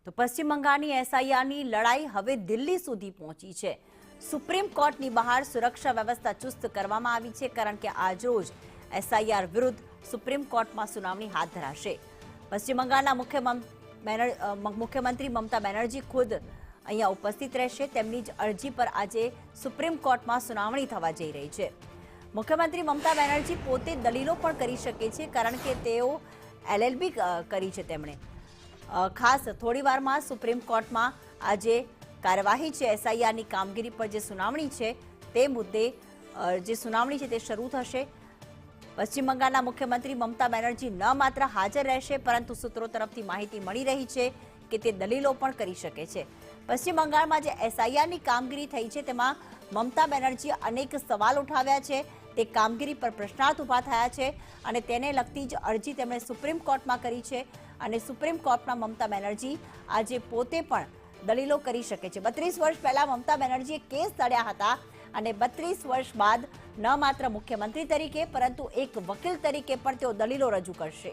તો પશ્ચિમ બંગાળની એસઆઈઆરની લડાઈ હવે દિલ્હી સુધી પહોંચી છે। સુપ્રીમ કોર્ટની બહાર સુરક્ષા વ્યવસ્થા ચુસ્ત કરવામાં આવી છે, કારણ કે આજરોજ એસઆઈઆર વિરુદ્ધ સુપ્રીમ કોર્ટમાં સુનાવણી હાથ ધરાશે। પશ્ચિમ બંગાળના મુખ્યમંત્રી મમતા બેનર્જી ખુદ અહીંયા ઉપસ્થિત રહેશે। તેમની જ અરજી પર આજે સુપ્રીમ કોર્ટમાં સુનાવણી થવા જઈ રહી છે। મુખ્યમંત્રી મમતા બેનર્જી પોતે દલીલો પણ કરી શકે છે, કારણ કે તેઓ એલએલબી કરી છે। તેમણે ખાસ થોડી વારમાં સુપ્રીમ કોર્ટમાં આજે કાર્યવાહી છે, એસઆઈઆરની કામગીરી પર જે સુનાવણી છે તે મુદ્દે જે સુનાવણી છે તે શરૂ થશે। પશ્ચિમ બંગાળના મુખ્યમંત્રી મમતા બેનર્જી ન માત્ર હાજર રહેશે, પરંતુ સૂત્રો તરફથી માહિતી મળી રહી છે કે તે દલીલો પણ કરી શકે છે। પશ્ચિમ બંગાળમાં જે એસઆઈઆરની કામગીરી થઈ છે તેમાં મમતા બેનર્જીએ અનેક સવાલ ઉઠાવ્યા છે, તે કામગીરી પર પ્રશ્નાર્થ ઊભા થયા છે અને તેને લગતી જ અરજી તેમણે સુપ્રીમ કોર્ટમાં કરી છે અને સુપ્રીમ કોર્ટમાં મમતા બેનર્જી આજે પોતે પણ દલીલો કરી શકે છે। 32 વર્ષ પહેલા મમતા બેનર્જીએ કેસ લડ્યા હતા અને 32 વર્ષ બાદ ન માત્ર મુખ્યમંત્રી તરીકે પરંતુ એક વકીલ તરીકે પણ તેઓ દલીલો રજૂ કરશે।